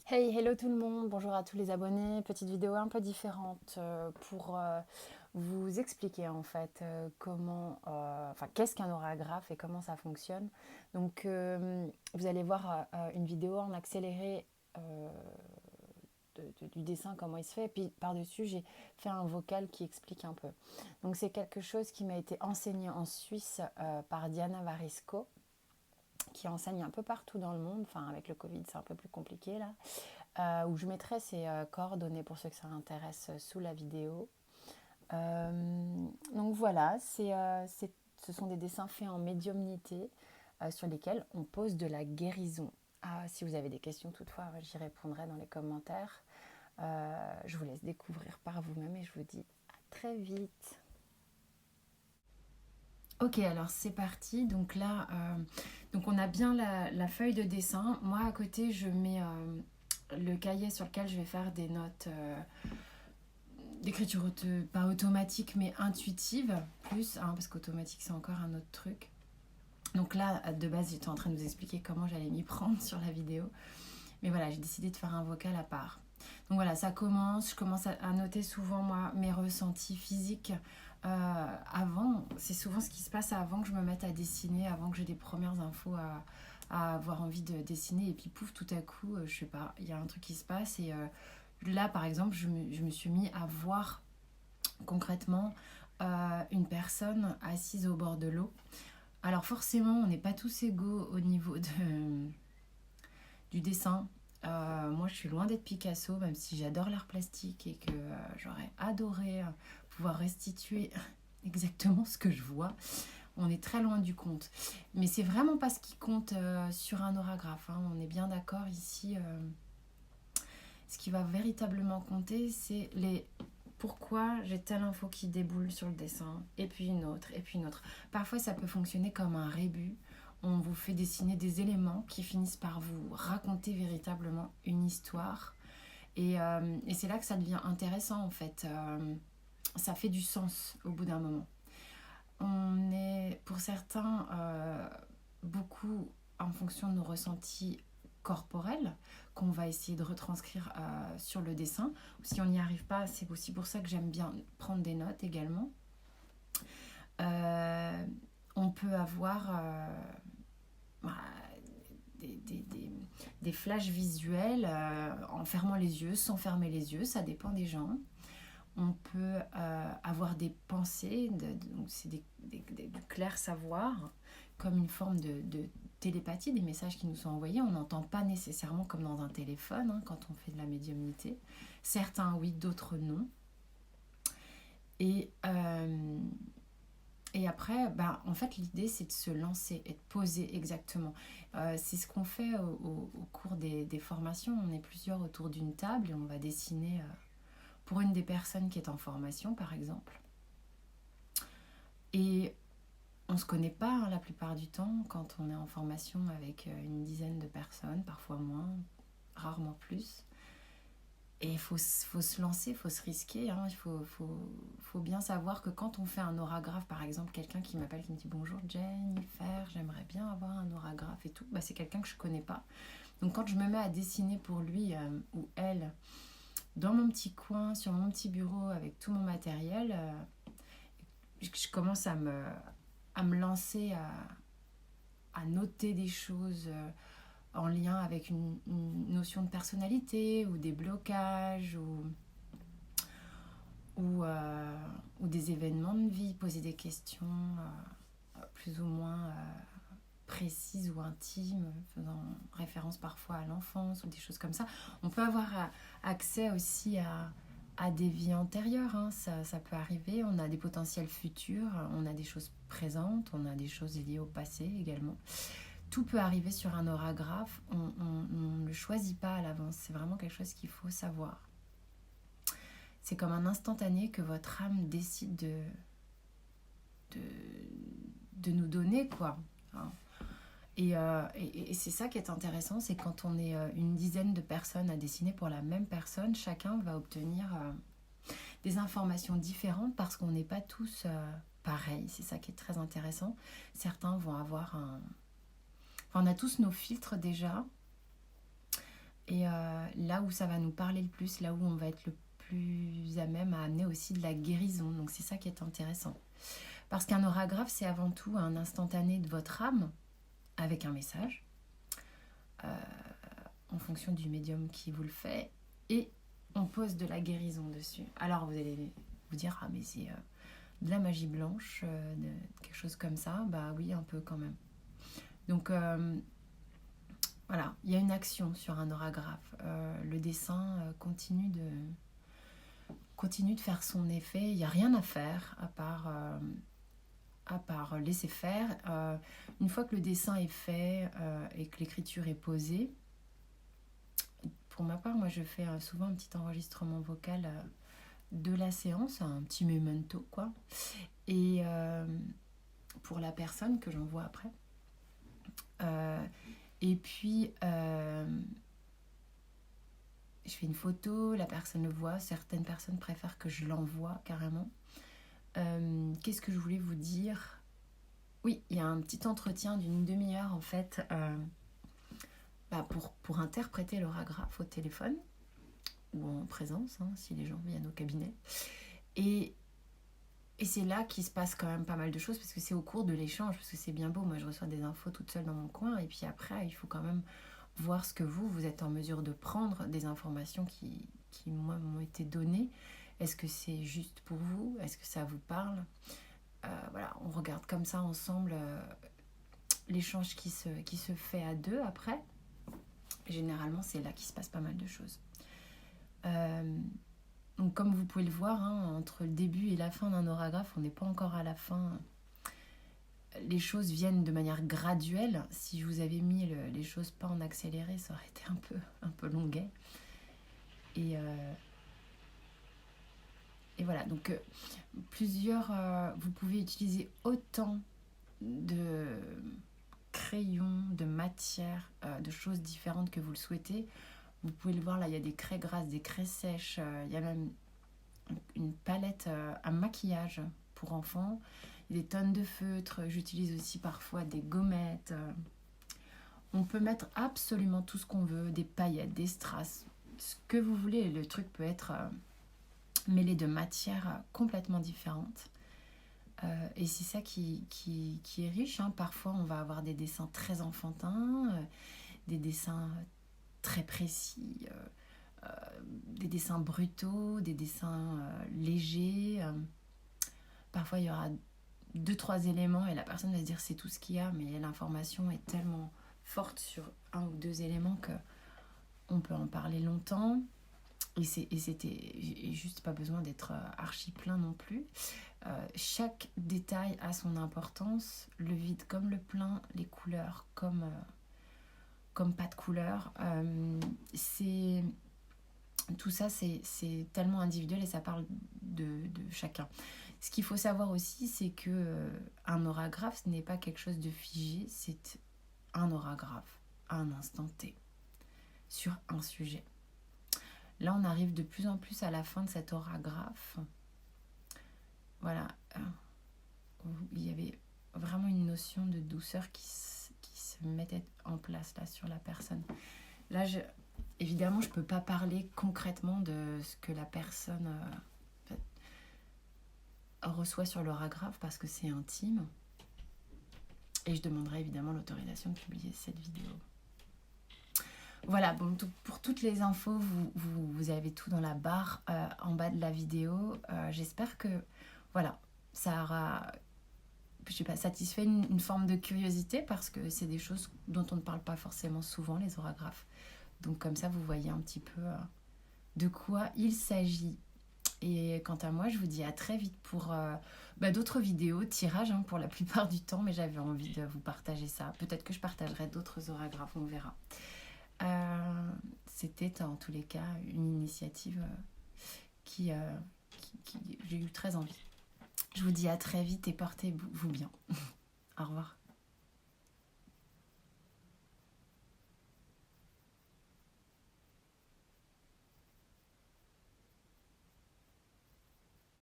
Hey, hello tout le monde, bonjour à tous les abonnés. Petite vidéo un peu différente pour vous expliquer en fait qu'est-ce qu'un orographe et comment ça fonctionne. Donc vous allez voir une vidéo en accéléré euh, du dessin, comment il se fait. Et puis par-dessus, j'ai fait un vocal qui explique un peu. Donc c'est quelque chose qui m'a été enseigné en Suisse par Diana Varisco, qui enseigne un peu partout dans le monde. Enfin, avec le Covid, c'est un peu plus compliqué là. Où je mettrai ses coordonnées pour ceux que ça intéresse sous la vidéo. Donc voilà, ce sont des dessins faits en médiumnité sur lesquels on pose de la guérison. Si vous avez des questions toutefois, j'y répondrai dans les commentaires. Je vous laisse découvrir par vous-même et je vous dis à très vite. Ok, alors c'est parti. Donc là, donc on a bien la feuille de dessin. Moi, à côté, je mets le cahier sur lequel je vais faire des notes d'écriture pas automatique, mais intuitive, plus, hein, parce qu'automatique, c'est encore un autre truc. Donc là, de base, j'étais en train de vous expliquer comment j'allais m'y prendre sur la vidéo. Mais voilà, j'ai décidé de faire un vocal à part. Donc voilà, ça commence. Je commence à noter souvent, moi, mes ressentis physiques. Avant, c'est souvent ce qui se passe avant que je me mette à dessiner, avant que j'ai des premières infos à avoir envie de dessiner. Et puis, pouf, tout à coup, je sais pas, il y a un truc qui se passe. Et là, par exemple, je me suis mis à voir concrètement une personne assise au bord de l'eau. Alors forcément, on n'est pas tous égaux au niveau du dessin. Moi, je suis loin d'être Picasso, même si j'adore l'art plastique et que j'aurais adoré pouvoir restituer exactement ce que je vois. On est très loin du compte. Mais c'est vraiment pas ce qui compte sur un orographe, hein. On est bien d'accord ici. Ce qui va véritablement compter, c'est les pourquoi j'ai telle info qui déboule sur le dessin, et puis une autre, et puis une autre. Parfois, ça peut fonctionner comme un rébut. On vous fait dessiner des éléments qui finissent par vous raconter véritablement une histoire. Et c'est là que ça devient intéressant, en fait. Ça fait du sens au bout d'un moment. On est, pour certains, beaucoup en fonction de nos ressentis corporels qu'on va essayer de retranscrire sur le dessin. Si on n'y arrive pas, c'est aussi pour ça que j'aime bien prendre des notes également. Euh, on peut avoir bah, des, des, des, des flashs visuels en fermant les yeux, sans fermer les yeux, ça dépend des gens. On peut avoir des pensées, donc c'est du clair savoir, comme une forme de télépathie, des messages qui nous sont envoyés. On n'entend pas nécessairement comme dans un téléphone hein, quand on fait de la médiumnité. Certains oui, d'autres non. Et, euh, et après, bah, en fait, l'idée, c'est de se lancer et de poser exactement. C'est ce qu'on fait au cours des formations. On est plusieurs autour d'une table et on va dessiner pour une des personnes qui est en formation, par exemple. Et on ne se connaît pas hein, la plupart du temps quand on est en formation avec une dizaine de personnes, parfois moins, rarement plus. Et faut se lancer, il faut se risquer. Hein. Faut bien savoir que quand on fait un orographe, par exemple, quelqu'un qui m'appelle, qui me dit bonjour Jennifer, j'aimerais bien avoir un orographe et tout, bah, c'est quelqu'un que je ne connais pas. Donc quand je me mets à dessiner pour lui ou elle, dans mon petit coin, sur mon petit bureau, avec tout mon matériel, je commence à me lancer, à noter des choses en lien avec une notion de personnalité ou des blocages ou des événements de vie, poser des questions plus ou moins précises ou intimes, faisant référence parfois à l'enfance ou des choses comme ça. On peut avoir accès aussi à des vies antérieures, hein. Ça peut arriver. On a des potentiels futurs, on a des choses présentes, on a des choses liées au passé également. Tout peut arriver sur un orographe, on ne le choisit pas à l'avance, c'est vraiment quelque chose qu'il faut savoir. C'est comme un instantané que votre âme décide de, de nous donner, quoi. Hein. Et c'est ça qui est intéressant, c'est quand on est une dizaine de personnes à dessiner pour la même personne, chacun va obtenir des informations différentes parce qu'on n'est pas tous pareils. C'est ça qui est très intéressant. Certains vont avoir un... Enfin, on a tous nos filtres déjà. Et là où ça va nous parler le plus, là où on va être le plus à même à amener aussi de la guérison. Donc c'est ça qui est intéressant. Parce qu'un oragraphe, c'est avant tout un instantané de votre âme avec un message, en fonction du médium qui vous le fait, et on pose de la guérison dessus. Alors vous allez vous dire, ah mais c'est de la magie blanche, quelque chose comme ça. Bah oui, un peu quand même. Donc voilà, il y a une action sur un oragraphe. Le dessin continue de faire son effet. Il n'y a rien à faire à part laisser faire. Une fois que le dessin est fait et que l'écriture est posée, pour ma part, moi je fais souvent un petit enregistrement vocal de la séance, un petit memento quoi. Et pour la personne que j'envoie après. Et puis je fais une photo, la personne le voit. Certaines personnes préfèrent que je l'envoie carrément. Qu'est-ce que je voulais vous dire? Oui, il y a un petit entretien d'une demi-heure en fait pour interpréter l'oragraphe au téléphone ou en présence, hein, si les gens viennent au cabinet. Et c'est là qu'il se passe quand même pas mal de choses, parce que c'est au cours de l'échange, parce que c'est bien beau, moi je reçois des infos toute seule dans mon coin, et puis après il faut quand même voir ce que vous êtes en mesure de prendre, des informations qui moi m'ont été données. Est-ce que c'est juste pour vous? Est-ce que ça vous parle? Voilà, on regarde comme ça ensemble l'échange qui se fait à deux après. Généralement c'est là qu'il se passe pas mal de choses. Donc comme vous pouvez le voir, hein, entre le début et la fin d'un oragraphe, on n'est pas encore à la fin. Les choses viennent de manière graduelle. Si je vous avais mis les choses pas en accéléré, ça aurait été un peu longuet. Et voilà, donc vous pouvez utiliser autant de crayons, de matières, de choses différentes que vous le souhaitez. Vous pouvez le voir, là, il y a des craies grasses, des craies sèches. Il y a même une palette à maquillage pour enfants. Des tonnes de feutres. J'utilise aussi parfois des gommettes. On peut mettre absolument tout ce qu'on veut. Des paillettes, des strass, ce que vous voulez. Le truc peut être mêlé de matières complètement différentes. Et c'est ça qui est riche, hein. Parfois, on va avoir des dessins très enfantins, des dessins très précis, des dessins brutaux, des dessins légers. Parfois, il y aura 2-3 éléments et la personne va se dire c'est tout ce qu'il y a, mais l'information est tellement forte sur un ou deux éléments que on peut en parler longtemps. Et c'était juste pas besoin d'être archi plein non plus. Chaque détail a son importance, le vide comme le plein, les couleurs comme pas de couleurs. Tout ça, c'est tellement individuel et ça parle de chacun. Ce qu'il faut savoir aussi, c'est que un oragraphe, ce n'est pas quelque chose de figé, c'est un oragraphe à un instant T, sur un sujet. Là, on arrive de plus en plus à la fin de cet oragraphe. Voilà. Il y avait vraiment une notion de douceur qui se mettait en place là sur la personne. Là, évidemment, je ne peux pas parler concrètement de ce que la personne reçoit sur l'oragraphe parce que c'est intime. Et je demanderai évidemment l'autorisation de publier cette vidéo. Voilà, bon, pour toutes les infos, vous avez tout dans la barre en bas de la vidéo. J'espère que voilà, ça aura satisfait une forme de curiosité parce que c'est des choses dont on ne parle pas forcément souvent, les oragraphes. Donc comme ça, vous voyez un petit peu de quoi il s'agit. Et quant à moi, je vous dis à très vite pour d'autres vidéos, tirage pour la plupart du temps, mais j'avais envie de vous partager ça. Peut-être que je partagerai d'autres oragraphes, on verra. C'était en tous les cas une initiative qui j'ai eu très envie. Je vous dis à très vite et portez-vous bien. Au revoir.